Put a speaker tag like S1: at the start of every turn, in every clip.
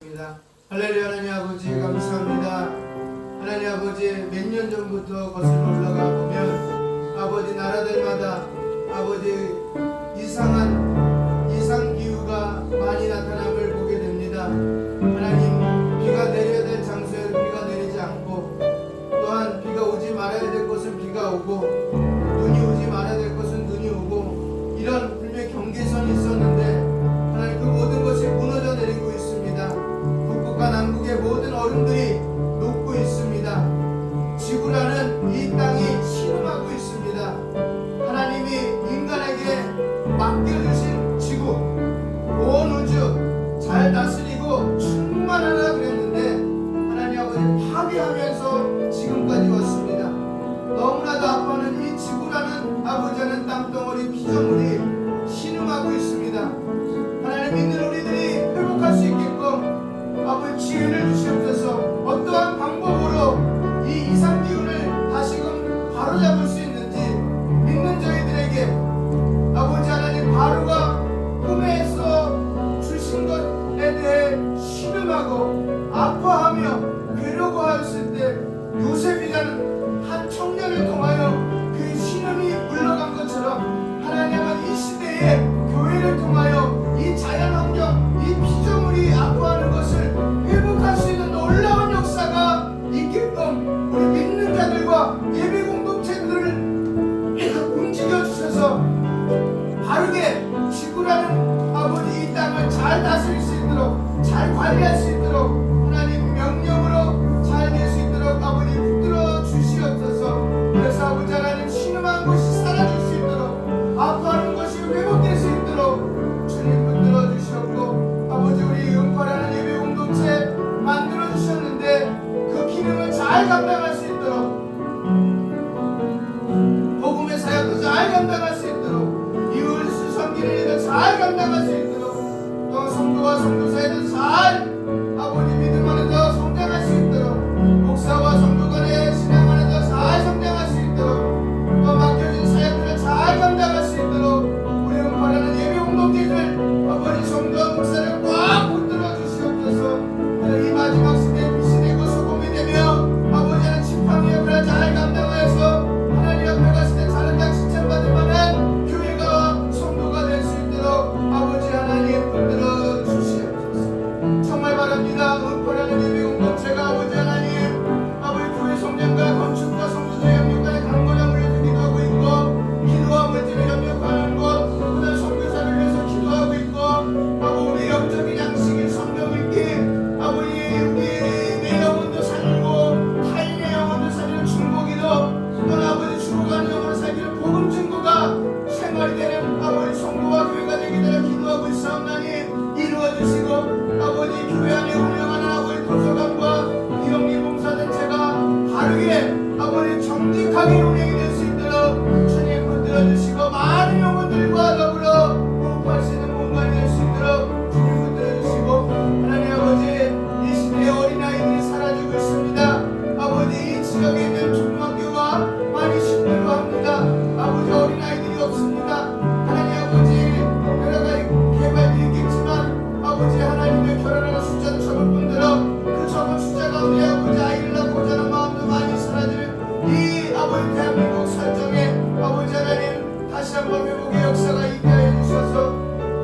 S1: 할렐루야. 하나님 아버지 감사합니다. 하나님 아버지 몇 년 전부터 거슬러 올라가 보면 아버지 나라들마다 아버지 이상 기후가 많이 나타남을 보게 됩니다. 하나님 비가 내려야 될 장소에 비가 내리지 않고 또한 비가 오지 말아야 될 곳은 비가 오고 눈이 오지 말아야 될 곳은 눈이 오고 이런 분명히 경계선이 있었는데 하나님 그 모든 것이 무너져 내리고 있습니다. 북극과 남극의 모든 얼음들이 녹고 있습니다. 지구라는 이 땅이 신음하고 있습니다. 하나님이 인간에게 맡겨주신 지구, 온 우주 잘 다스리고 충만하라 그랬는데 하나님 아버지 파괴하면서 지금까지 왔습니다. 너무나도 아파하는 이 지구라는 아버지 하는 땅덩어리 피조물이 신음하고 있습니다. 하나님 믿는 우리들이 회복할 수 있게끔 아버지 지혜를 주시옵소서. 어떠한 방법으로 이 이상기운을 다시금 바로잡을 수 있는지 믿는 저희들에게 아버지 하나님 바로가 꿈에서 주신 것에 대해 신음하고 아파하며 괴로워하였을 때 요셉이라는 한 청년을 통하여 그 신음이 물러간 것처럼 하나님은 이 시대에 교회를 통하여 이 자연환경, 이 피조물이 아파하는 것을 회복할 수 있는 놀라운 역사가 있게끔 우리 믿는 자들과 예배 공동체들을 움직여 주셔서 바르게 지구라는 아버지 이 땅을 잘 다스릴 수 있도록 잘 관리할 수 있도록 하나님 명령으로 잘 될 수 있도록 아버지 붙들어 주시옵소서. 그래서 아버지 하나님 신음한 것이 사라질 수 있도록 아파하는 것이 회복될 수 있도록 주님 붙들어 주셨고 아버지 우리 응파라는 예배 공동체 만들어 주셨는데 그 기능을 잘 감당할 수 있도록 복음의 사역도 잘 감당할 수 있도록 이웃을 섬기는 일도 잘 감당할 수 있도록 또 성도와 성도사에도 잘 아버지 믿음 안에서 성장할 수 있도록 목사와 성도 간의 신앙 안에서 잘 성장할 수 있도록 또 맡겨진 사역들을 잘 감당할 수 있도록 우리 응파라는 예배 공동체들 아버지 성도와 목사를 꽉 붙들어 주시옵소서. 이 마지막 시대에 빛이 되고 소금이 되며 아버지 하나님 지팡이 역할을 잘 감당하여서 하나님 앞에 갔을 때 자른당 칭찬받을 만한 교회가 성도가 될 수 있도록 아버지 하나님 붙들어 주시옵소서. 정말 바랍니다. 응파라는 예배 공동체가 아버지 하나님 아버지 교회 성장과 건축과 성도들의 협력과의 강건함을 위해서 기도하고 있고 기도와 물질을 협력하는 것 그다음 선교사를 위해서 기도하고 있고 아버지 우리 영적인 양식인 성경 읽기 아버지 우리 내 영혼도 살리고 타인의 영혼도 살리는 중보기도 또는 아버지 죽어가는 영혼을 살리는 복음 증거가 생활이 되는 아버지 성도와 교회가 되기 전에 기도하고 있사옵나니 이루어주시고 아버지 교회 안에 운영하는 아버지 도서관과 비영리 봉사단체가 바르게 아버지 정직하게 운영이 될 수 있도록 주님 붙들어주시고 많은 영혼들과 더불어 호흡할 수 있는 공간이 될 수 있도록 주님 붙들어주시고 하나님 아버지 이 시대의 어린아이들이 사라지고 있습니다. 아버지 이 지역에 있는 초등학교가 많이 힘들어 합니다. 아버지 어린아이들이 없습니다. 하나님 아버지 여러 가지 개발이 있겠지만 아버지 하나님의 결혼하는 숫자도 적을 뿐더러 그 적은 숫자 가운데 아버지 아이를 낳고자 하는 마음도 많이 사라지는 이 아버지 대한민국 설정에 아버지 하나님 다시 한번 회복의 역사가 있게 하여 주셔서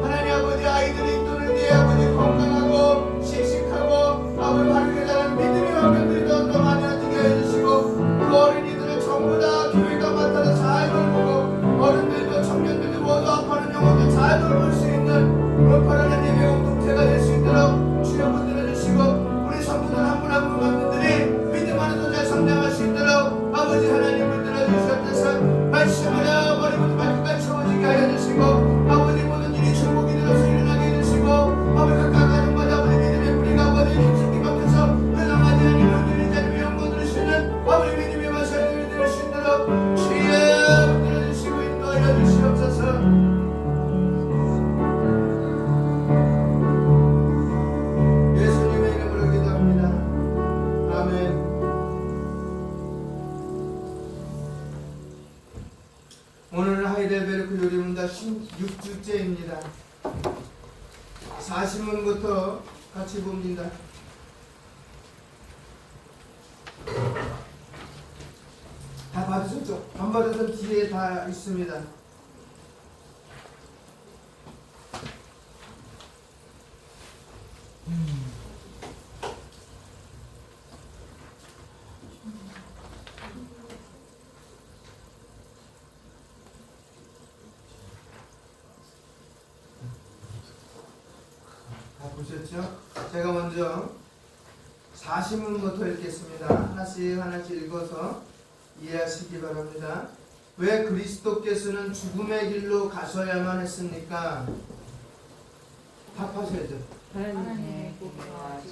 S1: 하나님 아버지 아이들이 눈을 띄어 아버지 건강하고 씩씩하고 아버지 바르게 자라는 믿음의 환경들이 더 많아지게 해주시고 그 어린이들을 전부 다 교회가 맡아서 잘 돌보고 어른들도 청년들도 모두 아파하는 영혼들 잘 돌볼 수 있는 응파라는 예배 공동체가 될 수 있도록 주여 붙들어주시고 우리 성도들 한 분 한 분 만분들이 믿음 안에서 잘 성장할 수 있도록 아버지 하나님 붙들어주시옵소서. 말씀하여 머리부터 발끝까지 채워지게 하여 주시고 아버지 모든 일이 중복이되어서 일어나게 해주시고 아버지 각각 가정마다 아버지 믿음의 뿌리가 아버지 깊숙이 박혀서 은왕하지 않는 영혼들이 자리에 영광 들으시는 아버지 믿음의 마사를 들을 수 있도록 주여 붙들어주시고 인도하여 주시옵소서. 예수님의 이름으로 기도합니다. 아멘. 오늘 하이델베르크 요리문답 16주째입니다. 40문부터 같이 봅니다. 다 받으셨죠? 안 받으면 뒤에 다 있습니다. 다 보셨죠? 제가 먼저 40문부터 읽겠습니다. 하나씩 읽어서 이해하시기 바랍니다. 왜 그리스도께서는 죽음의 길로 가셔야만 했습니까? 답하셔야죠.
S2: 하나님의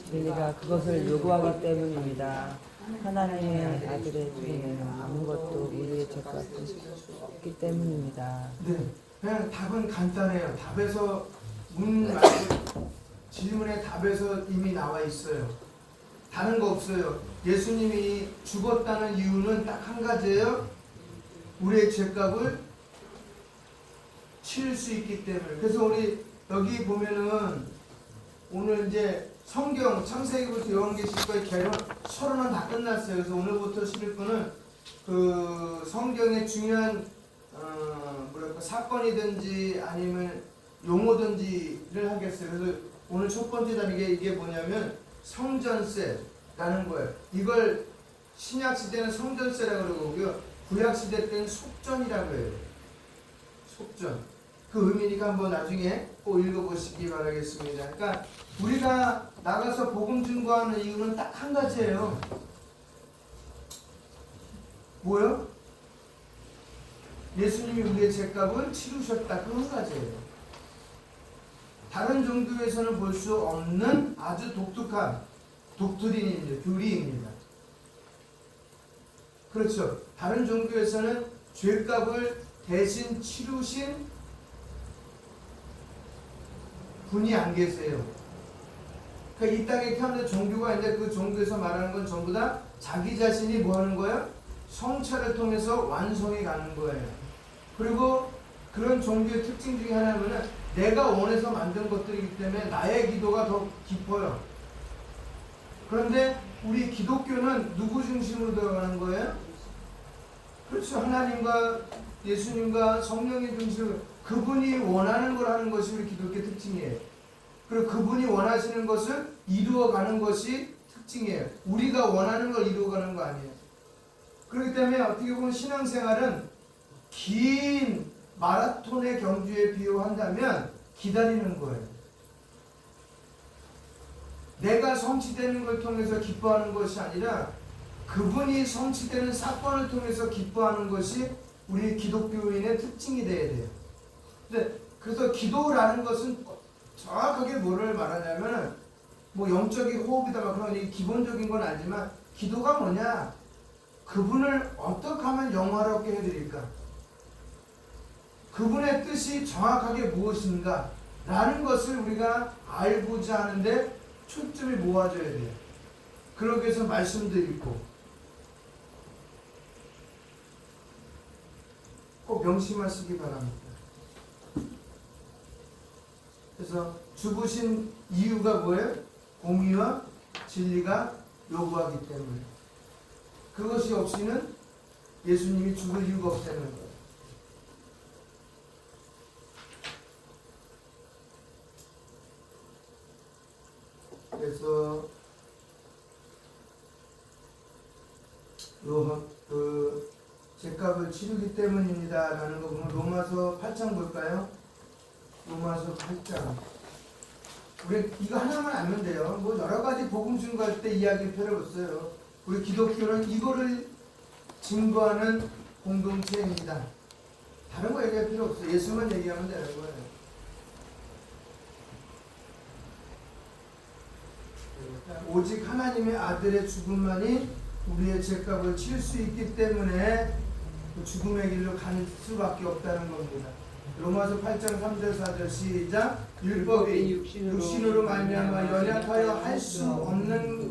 S2: 진리가 그것을 요구하기 때문입니다. 하나님의 아들의 죽음에는 아무것도 우리의 죄 갚을 수 없기 때문입니다.
S1: 네, 그냥 답은 간단해요. 답에서 질문의 답에서 이미 나와 있어요. 다른 거 없어요. 예수님이 죽었다는 이유는 딱 한 가지예요. 우리의 죄값을 치를 수 있기 때문에. 그래서 우리 여기 보면은 오늘 이제 성경 창세기부터 요한계시까지 개론 서론은 다 끝났어요. 그래서 오늘부터 실을 거는 그 성경의 중요한 사건이든지 아니면 용어든지를 하겠어요. 그래서 오늘 첫 번째 단계 이게 뭐냐면 성전세라는 거예요. 이걸 신약 시대는 성전세라고 그러고요. 구약 시대 때는 속전이라고 해요. 속전. 그 의미니까 한번 나중에 꼭 읽어보시기 바라겠습니다. 그러니까 우리가 나가서 복음 증거하는 이유는 딱 한 가지예요. 뭐요? 예수님이 우리의 죄값을 치르셨다. 그 한 가지예요. 다른 종교에서는 볼 수 없는 아주 독특한 독트린입니다. 교리입니다. 그렇죠. 다른 종교에서는 죄값을 대신 치르신 분이 안 계세요. 그러니까 이 땅에 태어난 종교가 있는데 그 종교에서 말하는 건 전부 다 자기 자신이 뭐 하는 거예요? 성찰을 통해서 완성해 가는 거예요. 그리고 그런 종교의 특징 중에 하나는 내가 원해서 만든 것들이기 때문에 나의 기도가 더 깊어요. 그런데 우리 기독교는 누구 중심으로 들어가는 거예요? 그렇죠. 하나님과 예수님과 성령의 중심으로 그분이 원하는 걸 하는 것이 우리 기독교의 특징이에요. 그리고 그분이 원하시는 것을 이루어가는 것이 특징이에요. 우리가 원하는 걸 이루어가는 거 아니에요. 그렇기 때문에 어떻게 보면 신앙생활은 긴 마라톤의 경주에 비유한다면 기다리는 거예요. 내가 성취되는 걸 통해서 기뻐하는 것이 아니라 그분이 성취되는 사건을 통해서 기뻐하는 것이 우리 기독교인의 특징이 되어야 돼요. 그래서 기도라는 것은 정확하게 뭐를 말하냐면 뭐 영적인 호흡이다 막 그런 기본적인 건 알지만 기도가 뭐냐? 그분을 어떻게 하면 영화롭게 해드릴까? 그분의 뜻이 정확하게 무엇인가? 라는 것을 우리가 알고자 하는데 초점이 모아져야 돼요. 그러기 위해서 말씀도 읽고 꼭 명심하시기 바랍니다. 그래서 죽으신 이유가 뭐예요? 공의와 진리가 요구하기 때문에. 그것이 없이는 예수님이 죽을 이유가 없다는 거예요. 그래서 죄값을 치르기 때문입니다 라는 거 보면 로마서 8장 볼까요? 로마서 8장. 우리 이거 하나만 알면 돼요. 뭐 여러 가지 복음 증거할 때 이야기할 필요 없어요. 우리 기독교는 이거를 증거하는 공동체입니다. 다른 거 얘기할 필요 없어요. 예수만 얘기하면 되는 거예요. 오직 하나님의 아들의 죽음만이 우리의 죄값을 치를 수 있기 때문에 그 죽음의 길로 갈 수밖에 없다는 겁니다. 로마서 8장 3절 4절 시작. 율법이 육신으로 말미암아 연약하여 할 수 없는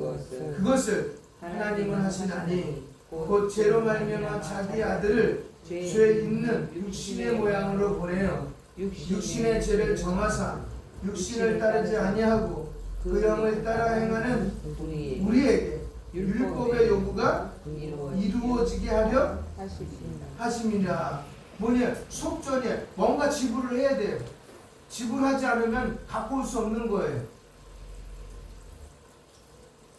S1: 그것을 하나님은 하시나니 곧 죄로 말미암아 자기 아들을 죄 있는 육신의 모양으로 보내어 육신의 죄를 정하사 육신을 따르지 아니하고 그 영을 따라 행하는 우리에게 율법의 요구가 이루어지게 하려 하심이라. 뭐냐? 속전이야. 뭔가 지불을 해야 돼요. 지불하지 않으면 갖고 올 수 없는 거예요.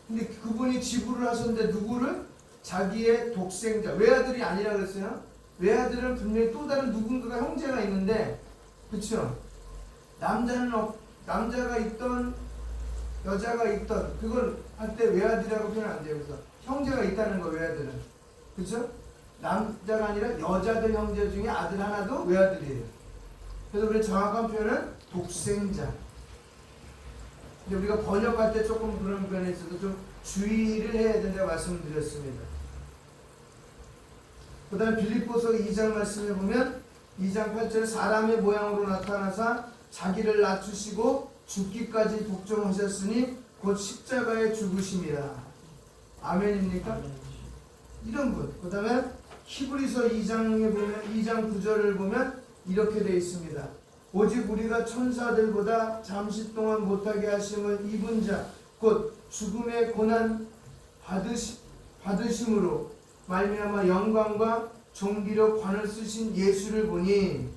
S1: 근데 그분이 지불을 하셨는데 누구를? 자기의 독생자, 외아들이 아니라 그랬어요. 외아들은 분명히 또 다른 누군가가 형제가 있는데, 그쵸? 남자가 있던 여자가 있던 그걸 할 때 외아들이라고 표현 안 돼요. 그래서 형제가 있다는 거, 외아들은. 그쵸? 남자가 아니라 여자들 형제 중에 아들 하나도 외아들이에요. 그래서 우리 정확한 표현은 독생자. 근데 우리가 번역할 때 조금 그런 표현이 있어서 좀 주의를 해야 된다고 말씀드렸습니다. 그 다음에 빌립보서 2장 말씀에 보면 2장 8절에 사람의 모양으로 나타나사 자기를 낮추시고 죽기까지 복종하셨으니 곧 십자가에 죽으심이라. 아멘입니까? 이런 분. 그 다음에 히브리서 2장에 보면 2장 9절을 보면 이렇게 되어 있습니다. 오직 우리가 천사들보다 잠시 동안 못하게 하심을 입은 자 곧 죽음의 고난 받으심으로 말미암아 영광과 존귀로 관을 쓰신 예수를 보니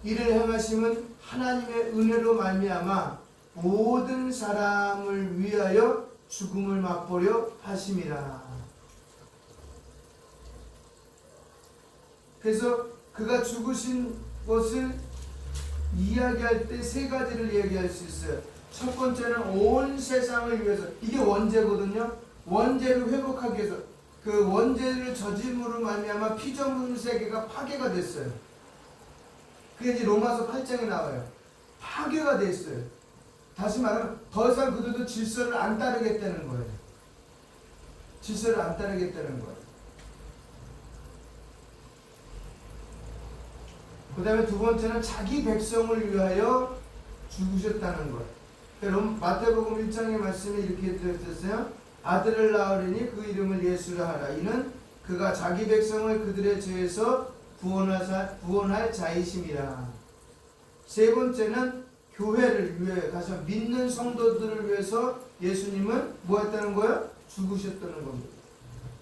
S1: 이를 행하심은 하나님의 은혜로 말미암아 모든 사람을 위하여 죽음을 맛보려 하심이라. 그래서 그가 죽으신 것을 이야기할 때 세 가지를 얘기할 수 있어요. 첫 번째는 온 세상을 위해서, 이게 원죄거든요. 원죄를 회복하기 위해서, 그 원죄를 저짐으로 말미암아 피조물 세계가 파괴가 됐어요. 그게 이제 로마서 8장에 나와요. 파괴가 됐어요. 다시 말하면 더 이상 그들도 질서를 안 따르겠다는 거예요. 질서를 안 따르겠다는 거예요. 그 다음에 두 번째는 자기 백성을 위하여 죽으셨다는 것. 마태복음 1장의 말씀에 이렇게 되었어요. 아들을 낳으리니 그 이름을 예수라 하라. 이는 그가 자기 백성을 그들의 죄에서 구원할 자이심이라. 세 번째는 교회를 위해 가서 믿는 성도들을 위해서 예수님은 뭐 했다는 거예요? 죽으셨다는 겁니다.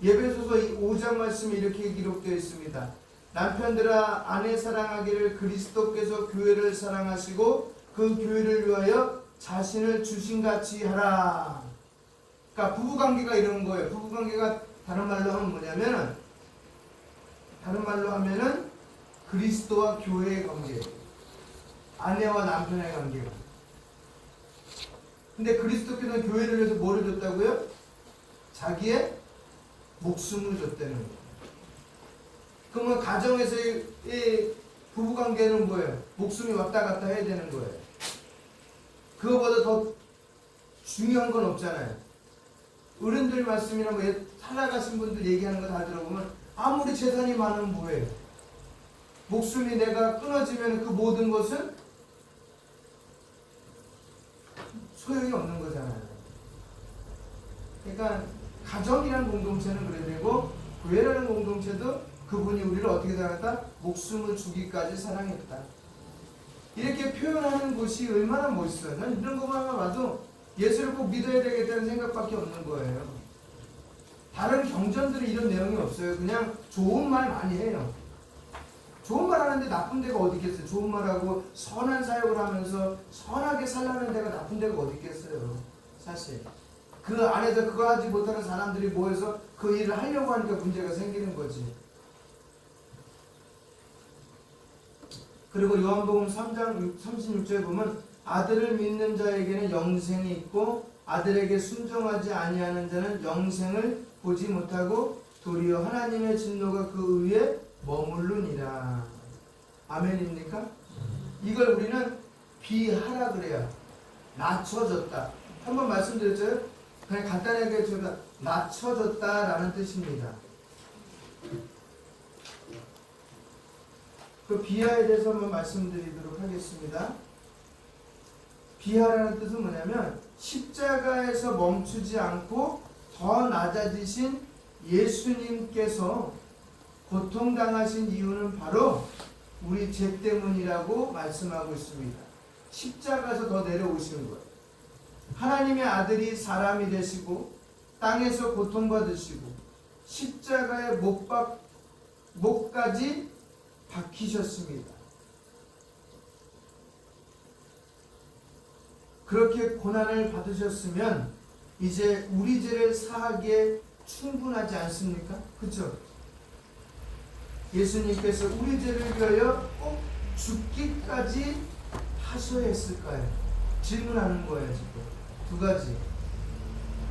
S1: 예배소서 5장 말씀에 이렇게 기록되어 있습니다. 남편들아 아내 사랑하기를 그리스도께서 교회를 사랑하시고 그 교회를 위하여 자신을 주신같이 하라. 그러니까 부부관계가 이런 거예요. 부부관계가 다른 말로 하면은 그리스도와 교회의 관계, 아내와 남편의 관계가. 근데 그리스도께서는 교회를 위해서 뭐를 줬다고요? 자기의 목숨을 줬다는 거예요. 그러면 가정에서의 부부관계는 뭐예요? 목숨이 왔다 갔다 해야 되는 거예요. 그거보다 더 중요한 건 없잖아요. 어른들 말씀이나 뭐 살아가신 분들 얘기하는 거 다 들어보면 아무리 재산이 많으면 뭐예요? 목숨이 내가 끊어지면 그 모든 것은 소용이 없는 거잖아요. 그러니까 가정이라는 공동체는 그래야 되고 교회라는 공동체도 그분이 우리를 어떻게 사랑했다? 목숨을 주기까지 사랑했다. 이렇게 표현하는 것이 얼마나 멋있어요. 난 이런 것만 봐도 예수를 꼭 믿어야 되겠다는 생각밖에 없는 거예요. 다른 경전들은 이런 내용이 없어요. 그냥 좋은 말 많이 해요. 좋은 말 하는데 나쁜 데가 어디 있겠어요. 좋은 말하고 선한 사역을 하면서 선하게 살라는 데가 나쁜 데가 어디 있겠어요. 사실 그 안에서 그거 하지 못하는 사람들이 모여서 그 일을 하려고 하니까 문제가 생기는 거지. 그리고 요한복음 3장 36절에 보면 아들을 믿는 자에게는 영생이 있고 아들에게 순종하지 아니하는 자는 영생을 보지 못하고 도리어 하나님의 진노가 그 위에 머무르니라. 아멘입니까? 이걸 우리는 비하라 그래요. 낮춰졌다. 한번 말씀드렸죠? 그냥 간단하게 제가 낮춰졌다라는 뜻입니다. 그 비하에 대해서 한번 말씀드리도록 하겠습니다. 비하라는 뜻은 뭐냐면 십자가에서 멈추지 않고 더 낮아지신 예수님께서 고통당하신 이유는 바로 우리 죄 때문이라고 말씀하고 있습니다. 십자가에서 더 내려오시는 거예요. 하나님의 아들이 사람이 되시고 땅에서 고통받으시고 십자가에 목까지 박히셨습니다. 그렇게 고난을 받으셨으면 이제 우리 죄를 사하기에 충분하지 않습니까? 그렇죠? 예수님께서 우리 죄를 위하여 꼭 죽기까지 하셔야 했을까요? 질문하는 거예요. 지금 두 가지.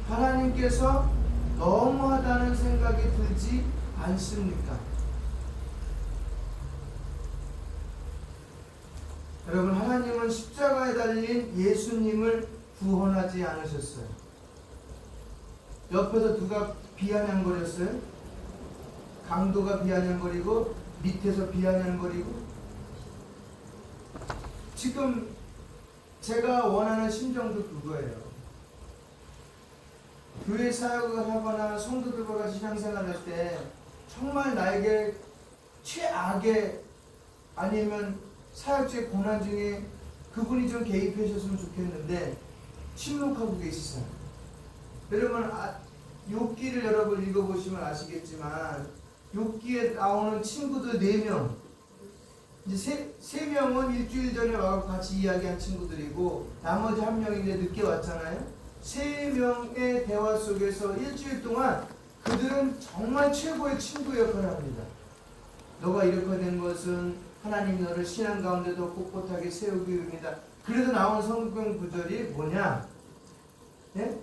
S1: 하나님께서 너무하다는 생각이 들지 않습니까? 여러분, 하나님은 십자가에 달린 예수님을 구원하지 않으셨어요. 옆에서 누가 비아냥거렸어요? 강도가 비아냥거리고 밑에서 비아냥거리고. 지금 제가 원하는 심정도 그거예요. 교회 사역을 하거나 성도들과 같이 신앙생활을 할 때 정말 나에게 최악의 아니면 사역자의 고난 중에 그분이 좀 개입해 주셨으면 좋겠는데 침묵하고 계시잖아요. 여러분, 욥기를 여러분 읽어보시면 아시겠지만 욥기에 나오는 친구들 4명, 이제 3명은 일주일 전에 와서 같이 이야기한 친구들이고 나머지 1명이 이제 늦게 왔잖아요. 3명의 대화 속에서 일주일 동안 그들은 정말 최고의 친구 역할을 합니다. 너가 이렇게 된 것은 하나님이 너를 신앙 가운데 더 꼿꼿하게 세우기 위함이다. 그래서 나온 성경 구절이 뭐냐? 예?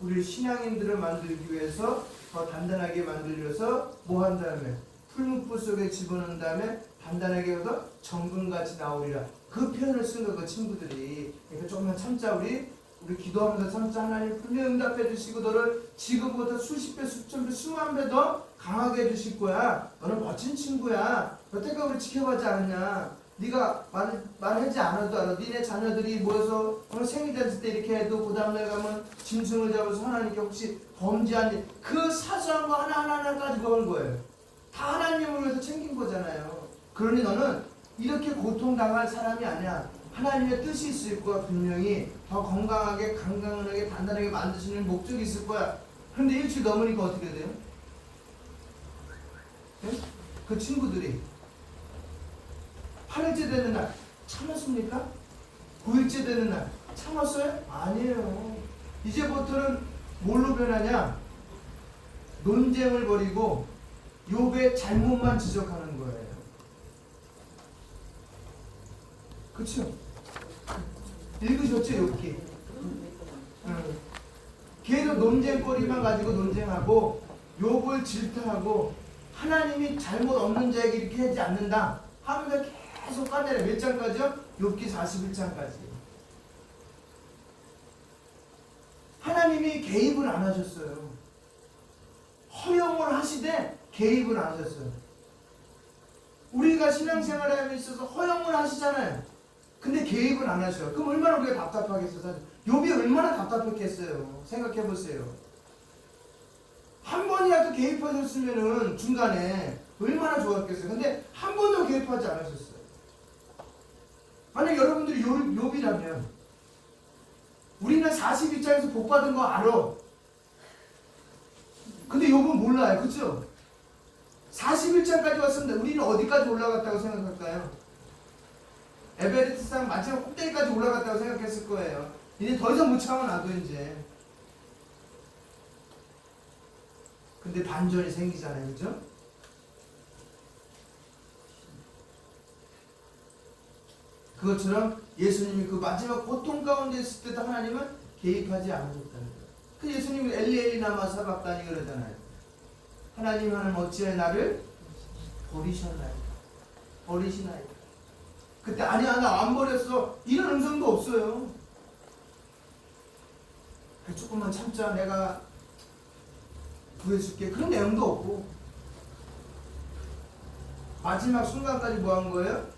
S1: 우리 신앙인들을 만들기 위해서 더 단단하게 만들려서 뭐 한 다음에 풀무불 속에 집어넣은 다음에 단단하게 해서 정금같이 나오리라. 그 표현을 쓴 거 그 친구들이. 그러니까 조금만 참자. 우리 기도하면서 참자. 하나님 분명히 응답해 주시고 너를 지금보다 수십 배, 수천 배, 수만 배 더 강하게 해주실 거야. 너는 멋진 친구야. 여태까지 우리 지켜보지 않았냐? 네가 말하지 않아도 알아. 니네 자녀들이 모여서 오늘 생일잔치 때 이렇게 해도 그 다음날 가면 짐승을 잡아서 하나님께 혹시 범죄한 일, 그 사소한 거 하나하나 가지고 온 거예요. 다 하나님을 위해서 챙긴 거잖아요. 그러니 너는 이렇게 고통당할 사람이 아니야. 하나님의 뜻이 있을 거야. 분명히 더 건강하게, 강건하게, 단단하게 만드시는 목적이 있을 거야. 그런데 일주일 넘으니까 어떻게 돼요? 네? 그 친구들이 8일째 되는 날 참았습니까? 9일째 되는 날 참았어요? 아니에요. 이제부터는 뭘로 변하냐? 논쟁을 벌이고 욥의 잘못만 지적하는 거예요. 그쵸? 읽으셨죠? 욥기? 계속 논쟁거리만 가지고 논쟁하고 욥을 질타하고 하나님이 잘못 없는 자에게 이렇게 하지 않는다 하면서 계속 까내려. 몇 장까지요? 욥기 41장까지. 하나님이 개입을 안 하셨어요. 허용을 하시되 개입을 안 하셨어요. 우리가 신앙생활에 있어서 허용을 하시잖아요. 근데 개입을 안 하셔요. 그럼 얼마나 우리가 답답하겠어요. 사실 욥이 얼마나 답답했겠어요. 생각해보세요. 한 번이라도 개입하셨으면은 중간에 얼마나 좋았겠어요. 근데 한 번도 개입하지 않으셨어요. 만약 여러분들이 욥이라면 우리는 42장에서 복받은 거 알아. 근데 욥은 몰라요. 그쵸? 41장까지 왔습니다. 우리는 어디까지 올라갔다고 생각할까요? 에베레스트 산 마지막 꼭대기까지 올라갔다고 생각했을 거예요. 이제 더 이상 못 참아 놔도 이제. 근데 반전이 생기잖아요. 그죠? 그것처럼 예수님이 그 마지막 고통 가운데 있을 때도 하나님은 개입하지 않으셨다는 거예요. 그 예수님이 엘리 나마 사박다니 그러잖아요. 하나님 어찌해 나를 버리셨나이까? 버리시나이까? 그때 아니야 나 안 버렸어. 이런 음성도 없어요. 조금만 참자. 내가 구해줄게. 그런 내용도 없고 마지막 순간까지 뭐 한 거예요?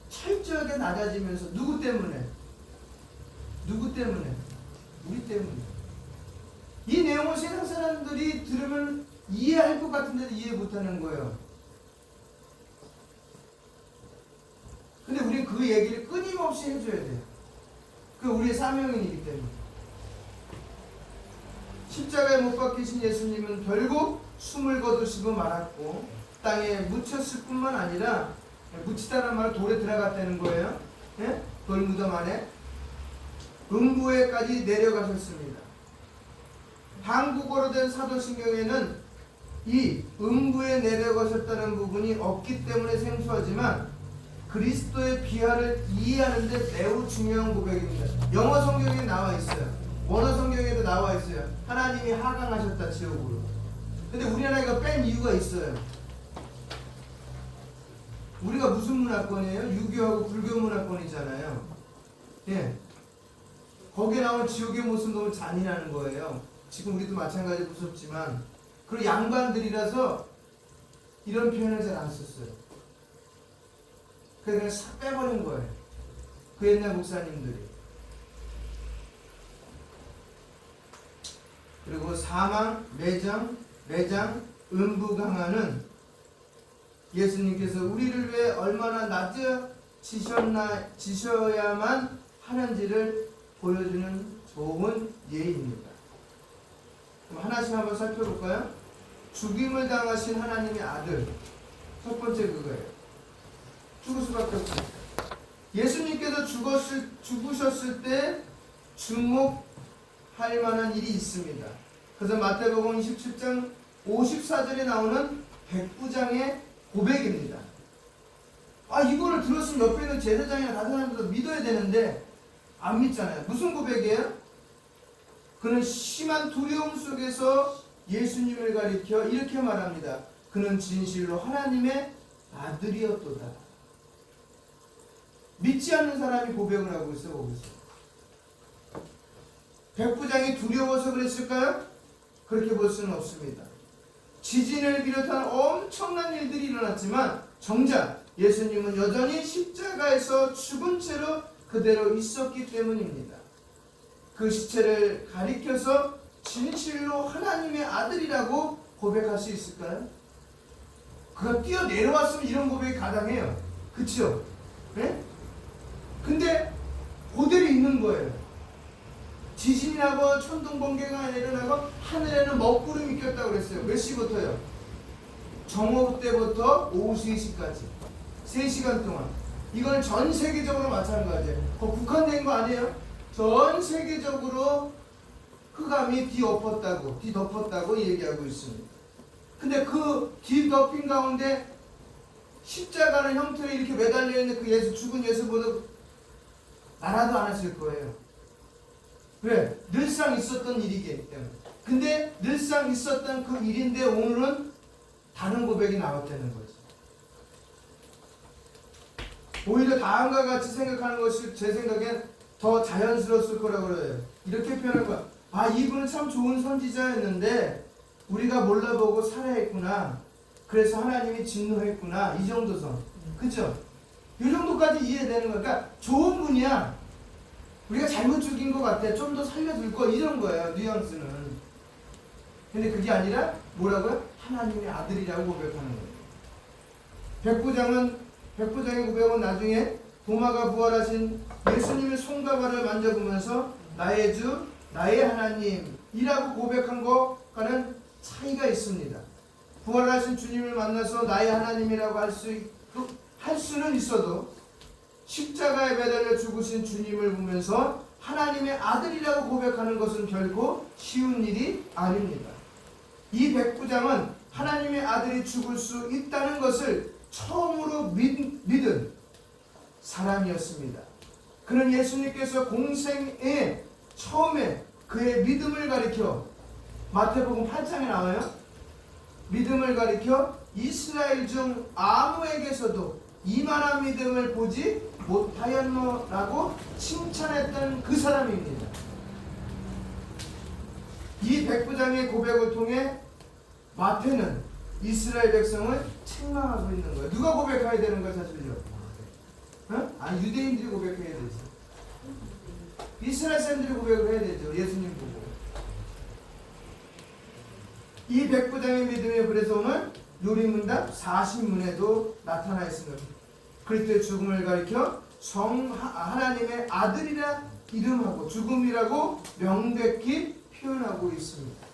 S1: 철저하게 낮아지면서 누구 때문에? 누구 때문에? 우리 때문에. 이 내용을 세상 사람들이 들으면 이해할 것 같은데도 이해 못하는 거예요. 근데 우리 그 얘기를 끊임없이 해줘야 돼요. 그 우리의 사명이기 때문에. 십자가에 못 박히신 예수님은 결국 숨을 거두시고 말았고 땅에 묻혔을 뿐만 아니라, 묻히다는 말은 돌에 들어갔다는 거예요. 예? 돌무덤 안에 음부에까지 내려가셨습니다. 한국어로 된 사도신경에는 이 음부에 내려가셨다는 부분이 없기 때문에 생소하지만 그리스도의 비하를 이해하는 데 매우 중요한 고백입니다. 영어 성경에 나와 있어요. 원어 성경에도 나와 있어요. 하나님이 하강하셨다 지옥으로. 근데 우리나라가 뺀 이유가 있어요. 우리가 무슨 문화권이에요? 유교하고 불교 문화권이잖아요. 예. 거기에 나오는 지옥의 모습 너무 잔인한 거예요. 지금 우리도 마찬가지로 무섭지만, 그리고 양반들이라서 이런 표현을 잘 안 썼어요. 그래서 그냥 싹 빼버린 거예요. 그 옛날 목사님들이. 그리고 사망, 매장, 음부강하는 예수님께서 우리를 위해 얼마나 낮아지셔야만 하는지를 보여주는 좋은 예입니다. 그럼 하나씩 한번 살펴볼까요? 죽임을 당하신 하나님의 아들. 첫 번째 그거예요. 죽을 수밖에 없습니다. 예수님께서 죽으셨을 때 주목할 만한 일이 있습니다. 그래서 마태복음 27장 54절에 나오는 백부장의 고백입니다. 이거를 들었으면 옆에 있는 제사장이나 다른 사람들도 믿어야 되는데 안 믿잖아요. 무슨 고백이에요? 그는 심한 두려움 속에서 예수님을 가리켜 이렇게 말합니다. 그는 진실로 하나님의 아들이었도다. 믿지 않는 사람이 고백을 하고 있어요. 거기서. 백부장이 두려워서 그랬을까요? 그렇게 볼 수는 없습니다. 지진을 비롯한 엄청난 일들이 일어났지만 정작 예수님은 여전히 십자가에서 죽은 채로 그대로 있었기 때문입니다. 그 시체를 가리켜서 진실로 하나님의 아들이라고 고백할 수 있을까요? 그가 뛰어내려왔으면 이런 고백이 가당해요. 그쵸? 네? 근데 그대로 있는 거예요. 지진이 나고 천둥번개가 일어나고 하늘에는 먹구름이 꼈다고 그랬어요. 몇 시부터요? 정오부 때부터 오후 3시까지 3시간 동안. 이건 전 세계적으로 마찬가지예요. 국한된 거 아니에요? 전 세계적으로 흑암이 뒤덮었다고 얘기하고 있습니다. 근데 그 뒤덮인 가운데 십자가는 형태로 이렇게 매달려 있는 그 예수, 죽은 예수보다 나라도 안 했을 거예요. 왜? 늘상 있었던 일이기 때문에. 근데 늘상 있었던 그 일인데 오늘은 다른 고백이 나왔다는 거죠. 오히려 다음과 같이 생각하는 것이 제 생각엔 더 자연스러웠을 거라고 그래요. 이렇게 표현할 거야. 이분은 참 좋은 선지자였는데 우리가 몰라보고 살해했구나. 그래서 하나님이 진노했구나. 이 정도선. 그죠? 이 정도까지 이해되는 거야. 그러니까 좋은 분이야. 우리가 잘못 죽인 것 같아. 좀 더 살려둘 거. 이런 거예요. 뉘앙스는. 근데 그게 아니라 뭐라고요? 하나님의 아들이라고 고백하는 거예요. 백부장의 고백은 나중에 도마가 부활하신 예수님의 손과 발을 만져보면서 나의 주, 나의 하나님이라고 고백한 것과는 차이가 있습니다. 부활하신 주님을 만나서 나의 하나님이라고 할 수는 있어도 십자가에 매달려 죽으신 주님을 보면서 하나님의 아들이라고 고백하는 것은 결코 쉬운 일이 아닙니다. 이 백부장은 하나님의 아들이 죽을 수 있다는 것을 처음으로 믿은 사람이었습니다. 그는 예수님께서 공생에 처음에 그의 믿음을 가리켜 마태복음 8장에 나와요. 믿음을 가리켜 이스라엘 중 아무에게서도 이만한 믿음을 보지 못하였노라고 칭찬했던 그 사람입니다. 이 백부장의 고백을 통해 마태는 이스라엘 백성을 책망하고 있는 거예요. 누가 고백해야 되는 거야 사실요? 아니 유대인들이 고백해야 되지. 이스라엘 사람들이 고백을 해야 되죠. 예수님 보고. 이 백부장의 믿음이 그래서 오늘 요리문답 40문에도 나타나 있습니다. 그리스도의 죽음을 가리켜 하나님의 아들이라 이름하고 죽음이라고 명백히 표현하고 있습니다.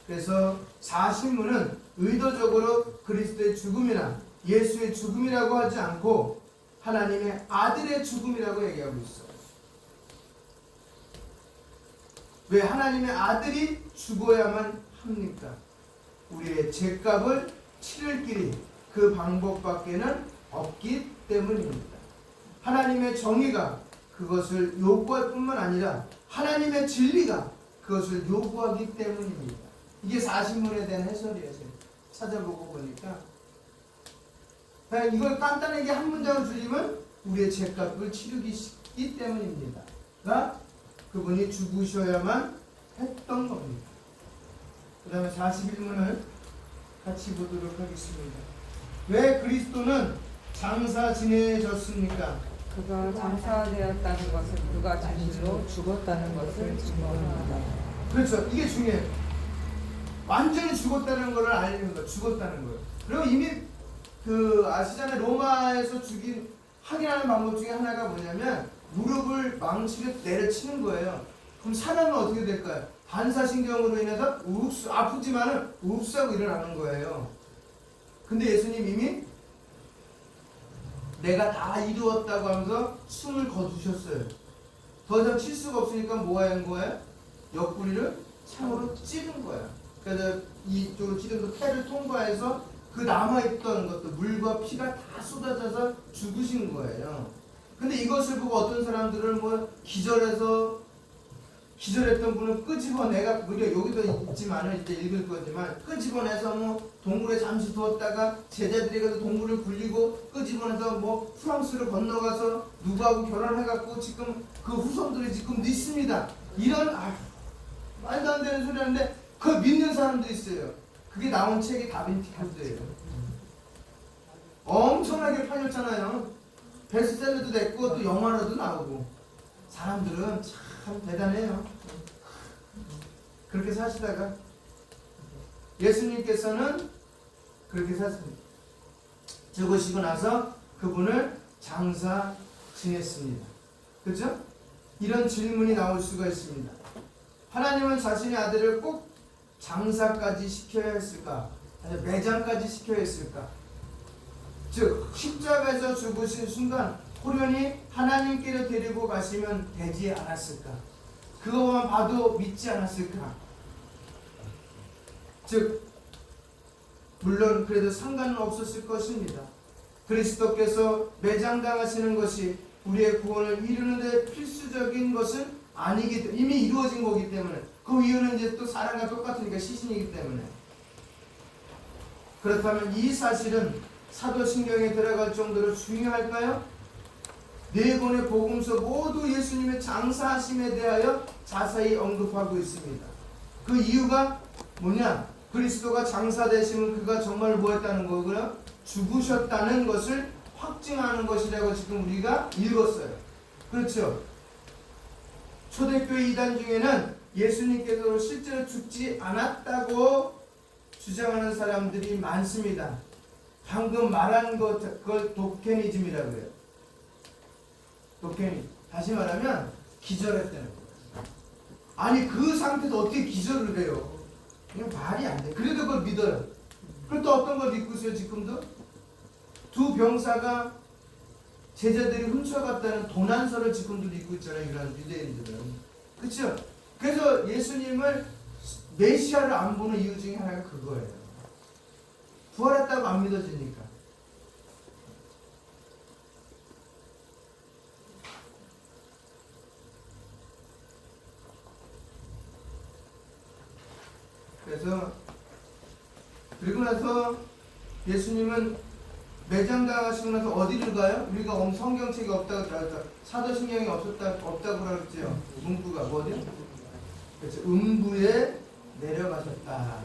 S1: 그래서 사신문은 의도적으로 그리스도의 죽음이나 예수의 죽음이라고 하지 않고 하나님의 아들의 죽음이라고 얘기하고 있어요. 왜 하나님의 아들이 죽어야만 합니까? 우리의 죄값을 치를 길이 그 방법밖에는 없기 때문입니다. 하나님의 정의가 그것을 요구할 뿐만 아니라 하나님의 진리가 그것을 요구하기 때문입니다. 이게 사신문에 대한 해설이에요. 찾아보고 보니까 이걸 간단하게 한 문장을 줄이면 우리의 죄값을 치르기 때문입니다. 그분이 죽으셔야만 했던 겁니다. 그 다음에 41문을 같이 보도록 하겠습니다. 왜 그리스도는 장사 지내졌습니까?
S2: 그가 장사되었다는 것은 그가 진실로 죽었다는 것을 증거합니다.
S1: 그렇죠. 이게 중요해요. 완전히 죽었다는 걸 알리는 거, 죽었다는 거예요. 그리고 이미 아시잖아요. 로마에서 죽인 확인하는 방법 중에 하나가 뭐냐면 무릎을 망치로 내려치는 거예요. 그럼 사람은 어떻게 될까요? 반사신경으로 인해서 아프지만은 우흡수하고 일어나는 거예요. 근데 예수님 이미 내가 다 이루었다고 하면서 숨을 거두셨어요. 더 이상 칠 수가 없으니까 뭐 한 거예요? 옆구리를 창으로 찌른 거야. 그래서 이쪽으로 찌르면서 폐를 통과해서 그 남아있던 것도 물과 피가 다 쏟아져서 죽으신 거예요. 근데 이것을 보고 어떤 사람들은 뭐 기절했던 분은 끄집어내가 우리가 여기도 있지만은 이제 읽을 거지만 끄집어내서 뭐 동굴에 잠시 두었다가 제자들이 가서 동굴을 굴리고 끄집어내서 뭐 프랑스를 건너가서 누구하고 결혼해갖고 지금 그 후손들이 지금 있습니다. 이런 말도 안 되는 소리 하는데 그걸 믿는 사람들이 있어요. 그게 나온 책이 다빈치 코드예요. 엄청나게 팔렸잖아요. 베스트셀러도 됐고 또 영화로도 나오고. 사람들은 참 대단해요. 그렇게 사시다가 예수님께서는 그렇게 사십니다. 죽으시고 나서 그분을 장사 지냈습니다. 그렇죠? 이런 질문이 나올 수가 있습니다. 하나님은 자신의 아들을 꼭 장사까지 시켜야 했을까? 아니 매장까지 시켜야 했을까? 즉 십자가에서 죽으신 순간 호련히 하나님께로 데리고 가시면 되지 않았을까? 그것만 봐도 믿지 않았을까? 즉 물론 그래도 상관은 없었을 것입니다. 그리스도께서 매장당하시는 것이 우리의 구원을 이루는 데 필수적인 것은 아니기 때문에 이미 이루어진 거기 때문에 그 이유는 이제 또 사람과 똑같으니까 시신이기 때문에 그렇다면 이 사실은 사도신경에 들어갈 정도로 중요할까요? 네 권의 복음서 모두 예수님의 장사하심에 대하여 자세히 언급하고 있습니다. 그 이유가 뭐냐? 그리스도가 장사되시면 그가 정말 뭐했다는 거고요? 죽으셨다는 것을 확증하는 것이라고 지금 우리가 읽었어요. 그렇죠? 초대교회 이단 중에는 예수님께서 실제로 죽지 않았다고 주장하는 사람들이 많습니다. 방금 말한 것, 그걸 도케니즘이라고 해요. 도케니. 다시 말하면 기절했다는 거예요. 아니 그 상태에서 어떻게 기절을 해요? 그냥 말이 안 돼. 그래도 그걸 믿어요. 그리고 또 어떤 걸 믿고 있어요 지금도? 두 병사가 제자들이 훔쳐갔다는 도난서를 지금도 믿고 있잖아요. 이런 유대인들은. 그렇죠? 그래서 예수님을 메시아를 안 보는 이유 중에 하나가 그거예요. 부활했다고 안 믿어지니까. 그래서 그리고 나서 예수님은 매장당하시고 나서 어디를 가요? 우리가 성경책이 없다고 사도신경이 없다고 그랬죠. 문구가 뭐죠? 그렇죠. 음부에 내려가셨다.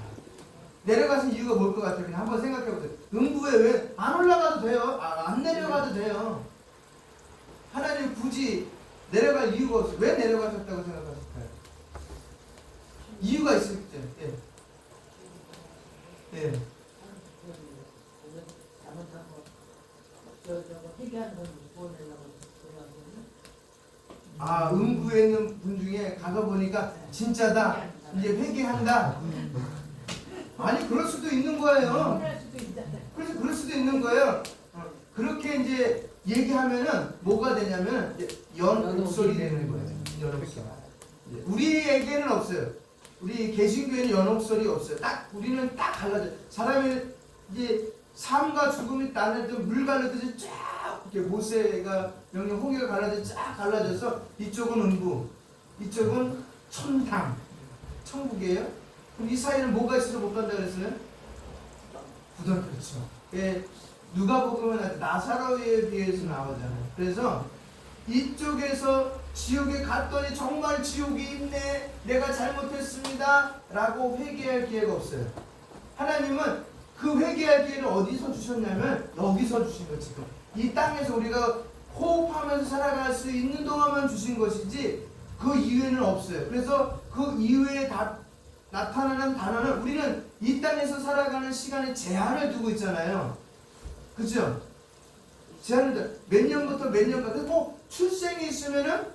S1: 내려가신 이유가 뭘 것 같아요? 그냥 한번 생각해 보세요. 음부에 왜 안 올라가도 돼요? 안 내려가도 돼요. 하나님 굳이 내려갈 이유가 없어요. 왜 내려가셨다고 생각하실까요? 이유가 있겠죠. 예. 예. 음부에 있는 분 중에 가서 보니까 진짜다. 이제 회개한다. 아니 그럴 수도 있는 거예요. 그래서 그럴 수도 있는 거예요. 그렇게 이제 얘기하면은 뭐가 되냐면 연옥설이 되는 거예요. 연옥설. 우리에게는 없어요. 우리 개신교에는 연옥설이 없어요. 딱 우리는 딱 갈라져. 사람의 이제 삶과 죽음이 나눌 때 물 갈라듯이 쫙 이렇게 모세가 명령 홍해가 갈라져 쫙 갈라져서 이쪽은 음부, 이쪽은 천당, 천국이에요. 그럼 이 사이는 뭐가 있어서 못 간다 그랬어요? 부담 그렇죠. 예, 누가복음은 나사로에 비해서 나오잖아요. 그래서 이쪽에서 지옥에 갔더니 정말 지옥이 있네, 내가 잘못했습니다 라고 회개할 기회가 없어요. 하나님은 그 회개할 기회를 어디서 주셨냐면 여기서 주신 거예요. 지금 이 땅에서 우리가 호흡하면서 살아갈 수 있는 동안만 주신 것이지 그 이외에는 없어요. 그래서 그 이외에 나타나는 단어는 우리는 이 땅에서 살아가는 시간에 제한을 두고 있잖아요. 그죠? 제한을 몇 년부터 몇 년까지 꼭 출생이 있으면은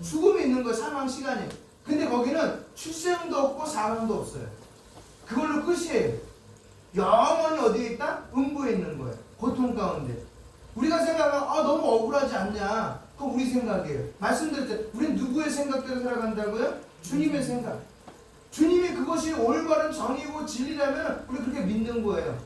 S1: 죽음이 있는 거예요. 사망 시간이. 근데 거기는 출생도 없고 사망도 없어요. 그걸로 끝이에요. 영원히 어디에 있다? 음부에 있는 거예요. 고통 가운데. 우리가 생각하면 너무 억울하지 않냐? 그건 우리 생각이에요. 말씀드렸죠. 우리는 누구의 생각대로 살아간다고요? 주님의 생각. 주님이 그것이 올바른 정의고 진리라면 우리 그렇게 믿는 거예요.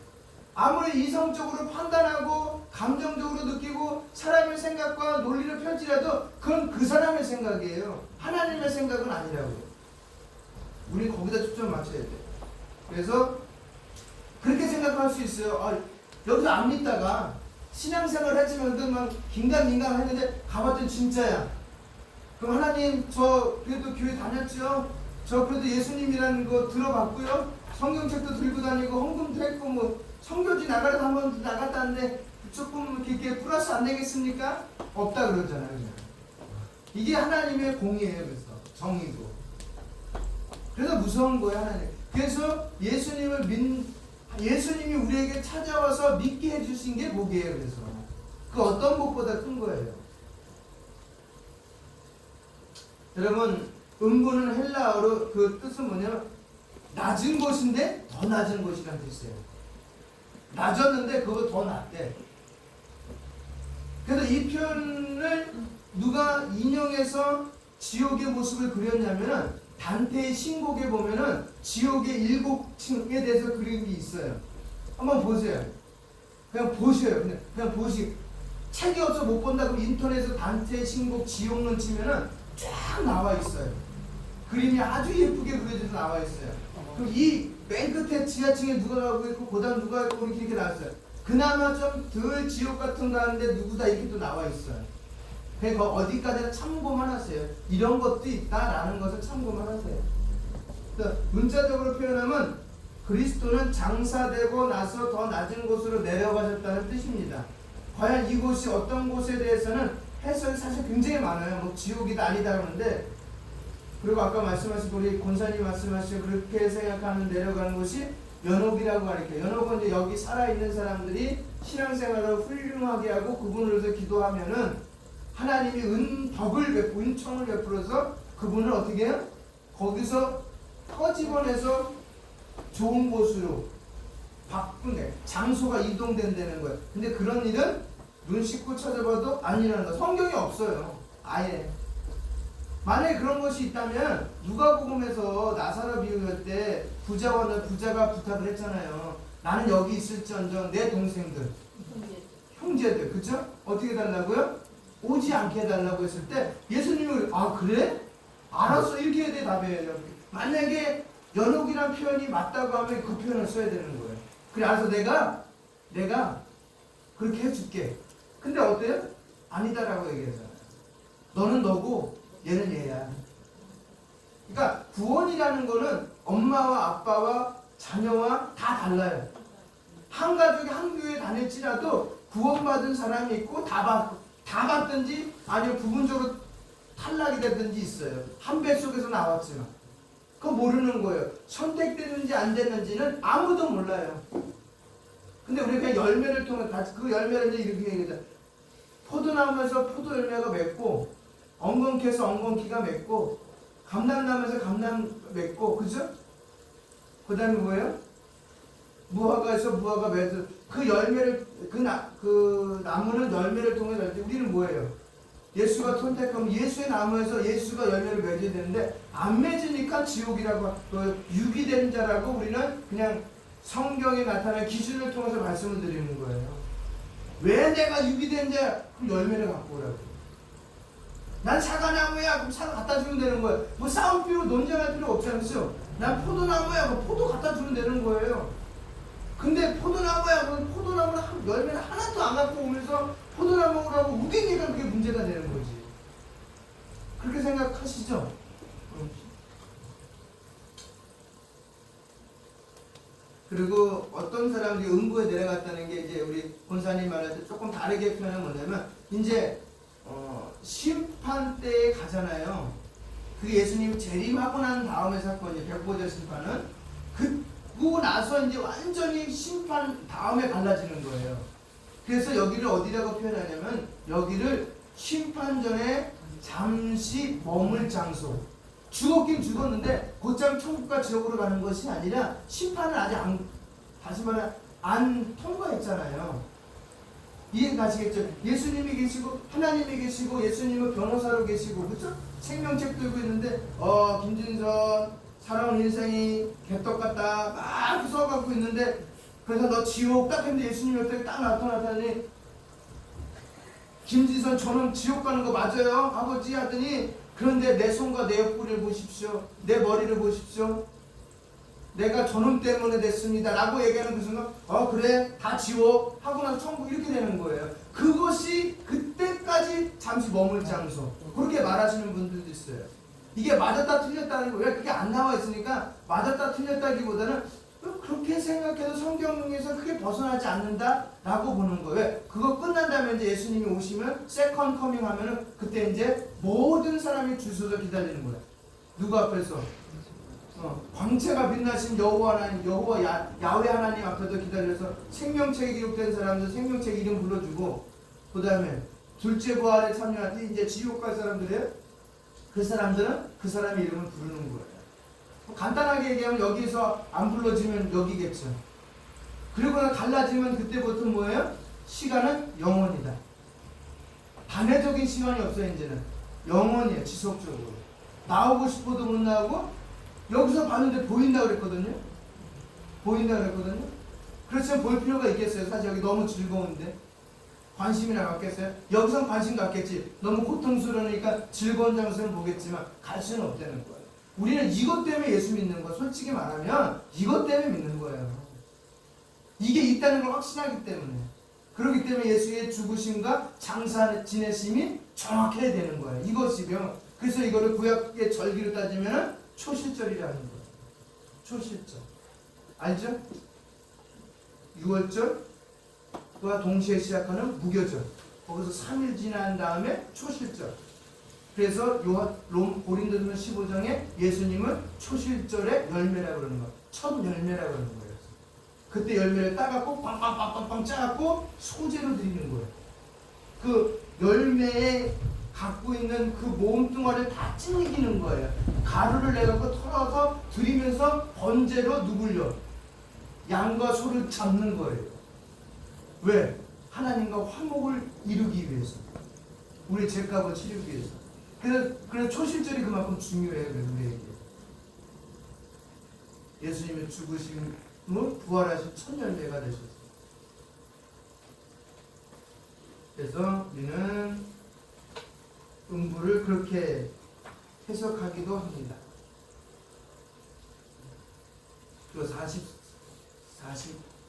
S1: 아무리 이성적으로 판단하고 감정적으로 느끼고 사람의 생각과 논리를 펼치라도 그건 그 사람의 생각이에요. 하나님의 생각은 아니라고요. 우리 거기다 초점 맞춰야 돼요. 그래서 그렇게 생각할 수 있어요. 여기서 안 믿다가 신앙생활 했지만 막 긴가민가 했는데 가봤더니 진짜야. 그럼 하나님 저 그래도 교회 다녔죠. 저 그래도 예수님이라는 거 들어봤고요. 성경책도 들고 다니고 헌금도 했고 뭐 성교지 나가라도 한번 나갔다 왔는데 조금 이렇게 플러스 안 되겠습니까? 없다 그러잖아요. 그냥. 이게 하나님의 공이에요. 그래서 정의고. 그래서 무서운 거예요. 하나님. 그래서 예수님이 우리에게 찾아와서 믿게 해주신 게 복이에요. 그래서 그 어떤 복보다 큰 거예요. 여러분 음부는 헬라어로 그 뜻은 뭐냐면 낮은 곳인데 더 낮은 곳이라는 뜻이에요. 낮았는데 그거 더 낮대. 그래서 이 표현을 누가 인용해서 지옥의 모습을 그렸냐면은 단테의 신곡에 보면은 지옥의 7층에 대해서 그린 게 있어요. 한번 보세요. 그냥 보셔요. 그냥 보시. 책이 없어 못 본다고 인터넷에서 단테의 신곡 지옥론 치면은 쫙 나와 있어요. 그림이 아주 예쁘게 그려져서 나와 있어요. 그럼 이 맨 끝에 지하층에 누가 가고 있고 고단 누가 있고 이렇게 나왔어요. 그나마 좀 덜 지옥 같은 거 하는데 누구다 이렇게 또 나와 있어요. 그러니까 어디까지나 참고만 하세요. 이런 것도 있다라는 것을 참고만 하세요. 문자적으로 표현하면 그리스도는 장사되고 나서 더 낮은 곳으로 내려가셨다는 뜻입니다. 과연 이곳이 어떤 곳에 대해서는 해석이 사실 굉장히 많아요. 뭐 지옥이다 아니다 그러는데, 그리고 아까 말씀하신 우리 권사님 말씀하신 그렇게 생각하는 내려가는 곳이 연옥이라고 가르쳐요. 연옥은 이제 여기 살아있는 사람들이 신앙생활을 훌륭하게 하고 그분을 위해서 기도하면은 하나님이 은총을 베풀어서 그분을 어떻게 해요? 거기서 꺼집어내서 좋은 곳으로 바꾸네. 장소가 이동된다는 거예요. 근데 그런 일은 눈 씻고 찾아봐도 아니라는 거. 성경에 없어요. 아예. 만약에 그런 것이 있다면 누가복음에서 나사로 비유할 때 부자가 부탁을 했잖아요. 나는 여기 있을지언정 내 동생들, 형제들, 그쵸? 어떻게 달라고요? 오지 않게 해달라고 했을 때 예수님이 그래? 알았어. 이렇게 해야 돼. 답이에요. 만약에 연옥이란 표현이 맞다고 하면 그 표현을 써야 되는 거예요. 그래, 알아서 내가 그렇게 해줄게. 근데 어때요? 아니다라고 얘기하잖아요. 너는 너고 얘는 얘야. 그러니까 구원이라는 거는 엄마와 아빠와 자녀와 다 달라요. 한 가족이 한 교회 다닐지라도 구원받은 사람이 있고 다 받든지 아니면 부분적으로 탈락이 됐든지 있어요. 한 배 속에서 나왔지만 그거 모르는 거예요. 선택됐는지 안 됐는지는 아무도 몰라요. 근데 우리 그냥 열매를 통해 그 열매를 이제 이렇게 얘기하자. 포도나무에서 포도 열매가 맺고 엉겅퀴에서 엉겅퀴가 맺고 감람나무에서 감람 맺고, 그죠? 그 다음에 뭐예요? 무화과에서 무화과 맺어. 그 열매를, 그 나무는 열매를 통해 맺을 때 우리는 뭐예요? 예수가 선택하면 예수의 나무에서 예수가 열매를 맺어야 되는데, 안 맺으니까 지옥이라고, 또 유기된 자라고 우리는 그냥 성경에 나타난 기준을 통해서 말씀을 드리는 거예요. 왜 내가 유기된 자? 그럼 열매를 갖고 오라고. 난 사과나무야. 그럼 사과 갖다 주면 되는 거예요. 뭐 싸울 필요, 논쟁할 필요 없지 않겠어요? 난 포도나무야. 그럼 포도 갖다 주면 되는 거예요. 근데 포도나무야. 그럼 포도나무는 열매를 하나도 안 갖고 오면서 포도나무라고 우기니까 그게 문제가 되는 거지. 그렇게 생각하시죠? 그리고 어떤 사람들이 음부에 내려갔다는 게 이제 우리 본사님 말할 때 조금 다르게 표현하면 뭐냐면, 이제 심판 때에 가잖아요. 그게 예수님이 재림하고 난 다음의 사건이에요. 백보자 심판은. 그러고 나서 이제 완전히 심판 다음에 갈라지는 거예요. 그래서 여기를 어디라고 표현하냐면, 여기를 심판 전에 잠시 머물 장소. 죽었긴 죽었는데 곧장 천국과 지옥으로 가는 것이 아니라, 심판을 아직 다시 말해 안 통과했잖아요. 이해 가시겠죠? 예수님이 계시고 하나님이 계시고 예수님은 변호사로 계시고, 그렇죠? 생명책 들고 있는데 김진선 살아온 인생이 개떡 같다 막 써갖고 있는데, 그래서 너 지옥 딱 했는데 예수님이 어떻게 딱 나타나더니, 김진선 저는 지옥 가는 거 맞아요? 아버지 하더니, 그런데 내 손과 내 옆구리를 보십시오. 내 머리를 보십시오. 내가 저놈 때문에 됐습니다 라고 얘기하는 그 순간, 그래 다 지워 하고 나서 천국 이렇게 되는 거예요. 그것이 그때까지 잠시 머물 장소. 그렇게 말하시는 분들도 있어요. 이게 맞았다 틀렸다는 거, 왜 그게 안 나와 있으니까 맞았다 틀렸다기보다는 그렇게 생각해도 성경에서 크게 벗어나지 않는다 라고 보는 거예요. 왜? 그거 끝난 다음에 이제 예수님이 오시면 세컨 커밍 하면은 그때 이제 모든 사람이 줄 서서 기다리는 거예요. 누구 앞에서? 광채가 빛나신 여호와 하나님, 야훼 하나님 앞에서 기다려서 생명책에 기록된 사람들 생명책 이름 불러주고, 그 다음에 둘째 부활에 참여할 때 이제 지옥 갈 사람들이에요. 그 사람들은 그 사람의 이름을 부르는 거예요. 간단하게 얘기하면 여기서 안 불러지면 여기겠죠. 그리고 갈라지면 그때부터 뭐예요? 시간은 영원이다. 단회적인 시간이 없어요. 이제는 영원이에요. 지속적으로. 나오고 싶어도 못 나오고, 여기서 봤는데 보인다 그랬거든요. 보인다 그랬거든요. 그렇지만 볼 필요가 있겠어요? 사실 여기 너무 즐거운데 관심이나 갖겠어요? 여기선 관심 갖겠지. 너무 고통스러우니까 즐거운 장소는 보겠지만 갈 수는 없다는 거예요. 우리는 이것 때문에 예수 믿는 거예요. 솔직히 말하면 이것 때문에 믿는 거예요. 이게 있다는 걸 확신하기 때문에. 그렇기 때문에 예수의 죽으심과 장사 지내심이 정확해야 되는 거예요. 이것이 병. 그래서 이거를 구약의 절기로 따지면 초실절이라는 거예요. 초실절. 알죠? 6월절과 동시에 시작하는 무교절. 거기서 3일 지난 다음에 초실절. 그래서 고린도전서 15장에 예수님은 초실절의 열매라고 그러는 거예요. 첫 열매라고 그러는 거예요. 그때 열매를 따갖고 빵빵빵빵빵 짜갖고 소재로 드리는 거예요. 그 열매에 갖고 있는 그 몸뚱아리를 다 찌기는 거예요. 가루를 내갖고 털어서 드리면서 번제로 누굴요? 양과 소를 잡는 거예요. 왜? 하나님과 화목을 이루기 위해서. 우리 죄값을 치르기 위해서. 그래서 초실절이 그만큼 중요해요. 우리에게. 예수님의 죽으심은 부활하신 첫 열매가 되셨어요. 그래서 우리는 음부를 그렇게 해석하기도 합니다. 그리고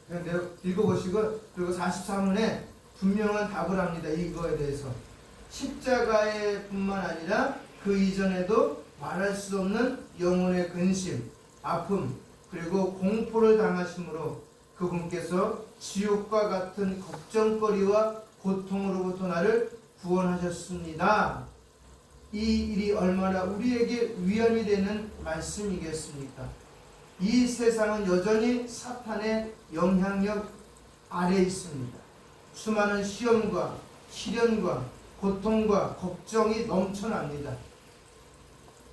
S1: 그냥 내가 읽어보시고, 그리고 43문에 분명한 답을 합니다. 이거에 대해서. 십자가에 뿐만 아니라 그 이전에도 말할 수 없는 영혼의 근심, 아픔, 그리고 공포를 당하심으로 그분께서 지옥과 같은 걱정거리와 고통으로부터 나를 구원하셨습니다. 이 일이 얼마나 우리에게 위안이 되는 말씀이겠습니까? 이 세상은 여전히 사탄의 영향력 아래에 있습니다. 수많은 시험과 시련과 고통과 걱정이 넘쳐납니다.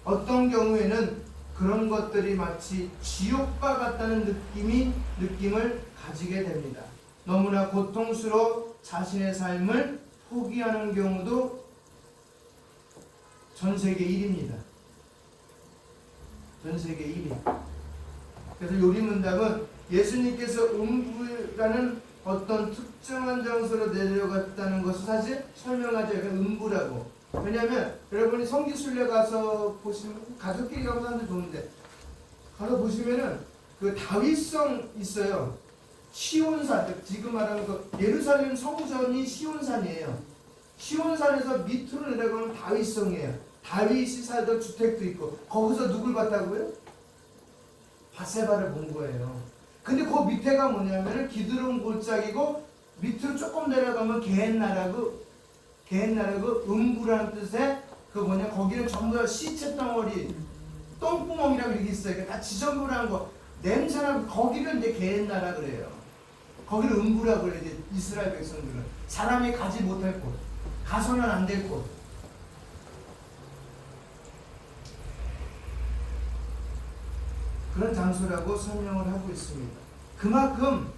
S1: 어떤 경우에는 그런 것들이 마치 지옥과 같다는 느낌을 가지게 됩니다. 너무나 고통스러워 자신의 삶을 포기하는 경우도 전 세계 1위입니다. 전 세계 1위. 그래서 요리문답은 예수님께서 음부라는 어떤 특정한 장소로 내려갔다는 것을 사실 설명하죠. 음부라고. 왜냐하면 여러분이 성지순례 가서 보시면 가족끼리 가고 사는데 좋은데 가서 보시면은 그 다윗성 있어요. 시온산, 지금 말하는 그 예루살렘 성전이 시온산이에요. 시온산에서 밑으로 내려가면 다윗성이에요. 다윗이 살던 주택도 있고 거기서 누굴 봤다고요? 바세바를 본 거예요. 근데 그 밑에가 뭐냐면은 기드론 골짜기고 밑으로 조금 내려가면 게헨나라고 음부라는 뜻의 그 뭐냐 거기는 전부 다 시체 덩어리 똥구멍이라고 이렇게 있어요. 다 지저분한 거 냄새나고 거기를 이제 게헨나라 그래요. 거기를 음부라고 그래요. 이제 이스라엘 백성들은 사람이 가지 못할 곳, 가서는 안 될 곳. 그런 장소라고 설명을 하고 있습니다. 그만큼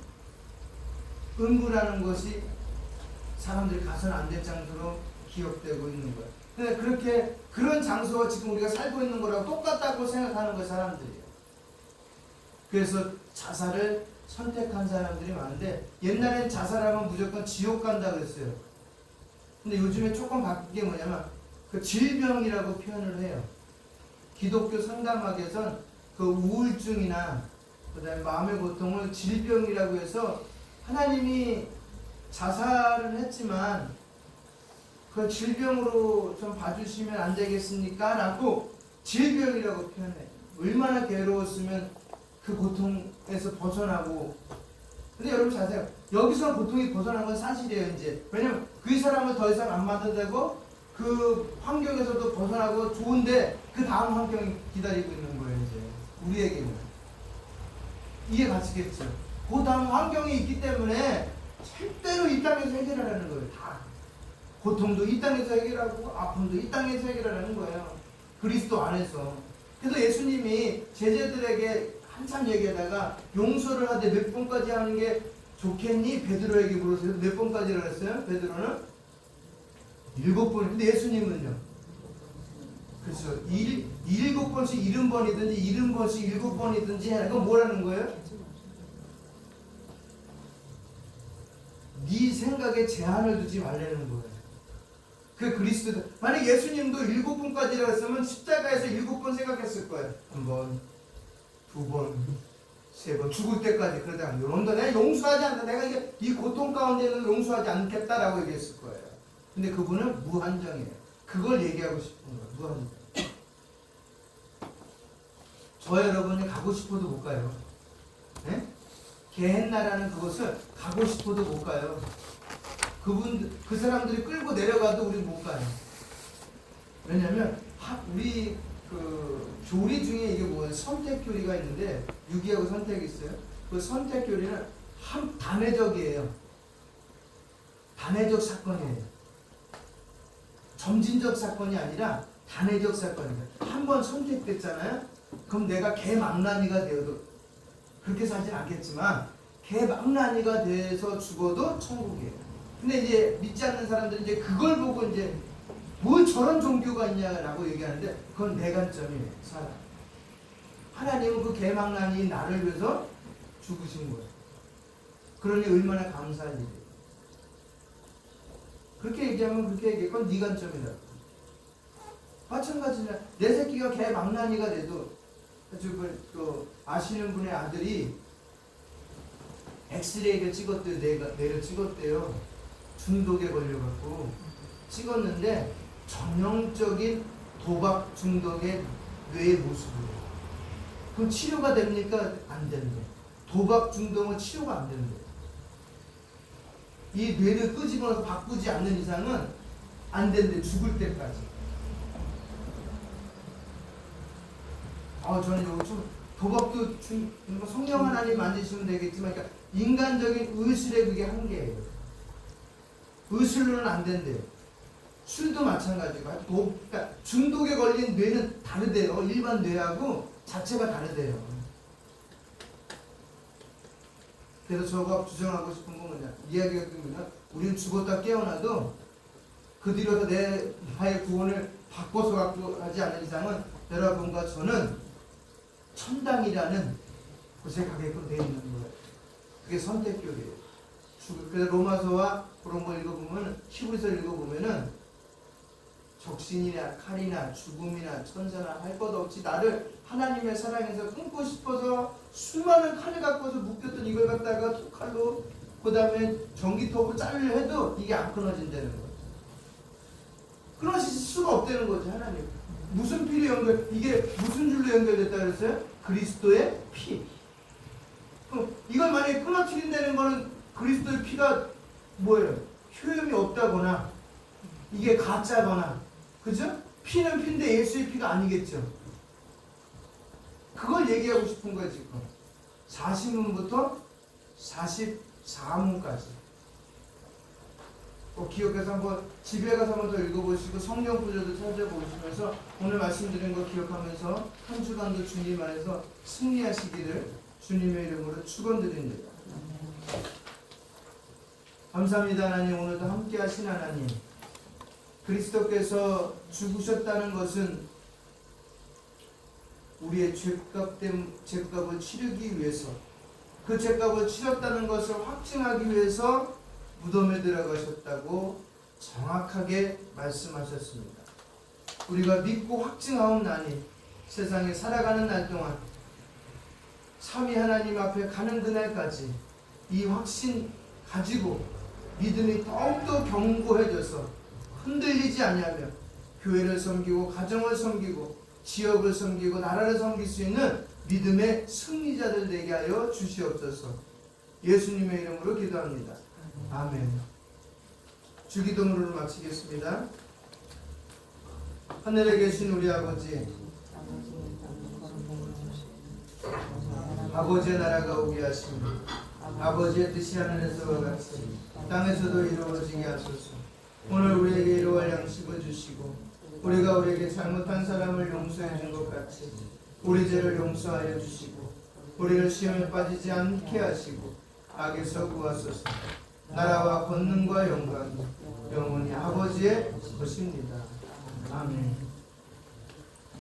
S1: 음부라는 것이 사람들이 가서는 안 될 장소로 기억되고 있는 거예요. 근데 그렇게 그런 장소와 지금 우리가 살고 있는 거라고 똑같다고 생각하는 거예요, 사람들이. 그래서 자살을 선택한 사람들이 많은데 옛날엔 자살하면 무조건 지옥 간다 그랬어요. 근데 요즘에 조금 바뀐 게 뭐냐면 그 질병이라고 표현을 해요. 기독교 상담학에선 그 우울증이나 그다음에 마음의 고통을 질병이라고 해서 하나님이 자살을 했지만 그 질병으로 좀 봐주시면 안 되겠습니까? 라고 질병이라고 표현해요. 얼마나 괴로웠으면 그 고통에서 벗어나고. 근데 여러분 잘 생각해요. 여기서 고통이 벗어난 건 사실이에요. 이제 왜냐면 그 사람을 더 이상 안 만나도 되고 그 환경에서도 벗어나고 좋은데 그 다음 환경이 기다리고 있는 거예요. 이제 우리에게는 이해 가시겠죠? 그 다음 환경이 있기 때문에 절대로 이 땅에서 해결하라는 거예요. 다 고통도 이 땅에서 해결하고 아픔도 이 땅에서 해결하라는 거예요. 그리스도 안에서. 그래서 예수님이 제자들에게 한참 얘기하다가 용서를 하되 몇 번까지 하는 게 좋겠니? 베드로에게 물으세요. 몇 번까지라고 했어요? 베드로는 7번. 근데 예수님은요? 그렇죠. 7번씩 70번이든지 70번씩 7번이든지 해라. 그건 뭐라는 거예요? 네 생각에 제한을 두지 말라는 거예요. 그 그리스도. 만약 예수님도 7번까지라고 했으면 십자가에서 7번 생각했을 거예요. 1번, 2번, 3번, 죽을 때까지. 그러지 않아요. 넌 내가 용서하지 않는다. 내가 이 고통 가운데는 용서하지 않겠다라고 얘기했을 거예요. 근데 그분은 무한정이에요. 그걸 얘기하고 싶은 거예요. 무한정. 저 여러분이 가고 싶어도 못 가요. 네? 게헨나라는 그곳을 가고 싶어도 못 가요. 그 사람들이 끌고 내려가도 우리 못 가요. 왜냐면 우리 그 교리 중에 이게 뭐예요? 선택 교리가 있는데 유기하고 선택이 있어요. 그 선택 교리는 단회적이에요. 단회적 사건이에요. 점진적 사건이 아니라 단회적 사건이에요. 한 번 선택됐잖아요. 그럼 내가 개망나니가 되어도 그렇게 살진 않겠지만 개망나니가 돼서 죽어도 천국이에요. 근데 이제 믿지 않는 사람들은 이제 그걸 보고 이제 뭐 저런 종교가 있냐라고 얘기하는데 그건 내 관점이에요. 사람. 하나님은 그 개망나니 나를 위해서 죽으신 거예요. 그러니 얼마나 감사할 일이에요. 그렇게 얘기하면 그렇게 얘기해. 그건 네 관점이다. 마찬가지냐. 내 새끼가 개망나니가 돼도 그 아시는 분의 아들이 엑스레이를 찍었대요. 뇌를 찍었대요. 중독에 걸려갖고 찍었는데 전형적인 도박 중독의 뇌의 모습이에요. 그럼 치료가 됩니까? 안 된대. 도박 중독은 치료가 안 된대. 이 뇌를 끄집어서 바꾸지 않는 이상은 안 된대. 죽을 때까지. 저는 이거 좀 도박도 성령 하나님 만드시면 되겠지만 그러니까 인간적인 의술의 그게 한계예요. 의술로는 안 된대요. 술도 마찬가지고 그러니까 중독에 걸린 뇌는 다르대요. 일반 뇌하고 자체가 다르대요. 그래서 저가 주장하고 싶은 건 뭐냐, 이야기가 뭐냐, 우리는 죽었다 깨어나도 그 뒤로서 내 나의 구원을 바꿔서 갖고 하지 않는 이상은 여러분과 저는 천당이라는 곳에 가게끔 되어 있는 거예요. 그게 선택교리예요. 그래서 로마서와 그런 걸 읽어보면, 히브리서 읽어보면은 적신이나 칼이나 죽음이나 천사나 할 것 없이 나를 하나님의 사랑에서 끊고 싶어서 수많은 칼을 갖고서 묶였던 이걸 갖다가 칼로 그 다음에 전기톱을 자르려 해도 이게 안 끊어진다는 거예요. 끊어질 수가 없다는 거죠. 하나님 무슨 피로 연결, 이게 무슨 줄로 연결됐다 그랬어요? 그리스도의 피. 이걸 만약에 끊어뜨린다는 거는 그리스도의 피가 뭐예요? 효용이 없다거나 이게 가짜거나, 그죠? 피는 피인데 예수의 피가 아니겠죠. 그걸 얘기하고 싶은 거예요. 지금 40문부터 44문까지 꼭 기억해서 한번 집에 가서 한번 더 읽어보시고 성경 구절도 찾아보시면서 오늘 말씀드린 거 기억하면서 한 주간도 주님 안에서 승리하시기를 주님의 이름으로 축원드립니다. 감사합니다. 하나님, 오늘도 함께 하신 하나님, 그리스도께서 죽으셨다는 것은 우리의 죄값을 치르기 위해서, 그 죄값을 치렀다는 것을 확증하기 위해서 무덤에 들어가셨다고 정확하게 말씀하셨습니다. 우리가 믿고 확증하옵나니 세상에 살아가는 날 동안 삼위 하나님 앞에 가는 그날까지 이 확신 가지고 믿음이 더욱더 견고해져서 흔들리지 아니하며 교회를 섬기고 가정을 섬기고 지역을 섬기고 나라를 섬길 수 있는 믿음의 승리자들 되게 하여 주시옵소서. 예수님의 이름으로 기도합니다. 아멘. 주기도문을 마치겠습니다. 하늘에 계신 우리 아버지, 아버지의 나라가 오게 하시며 아버지의 뜻이 하늘에서와 같이 땅에서도 이루어지게 하소서. 오늘 우리에게 일용할 양식을 주시고 우리가 우리에게 잘못한 사람을 용서해 준 것 같이 우리 죄를 용서하여 주시고 우리를 시험에 빠지지 않게 하시고 악에서 구하소서. 나라와 권능과 영광이 영원히 아버지의 것입니다. 아멘.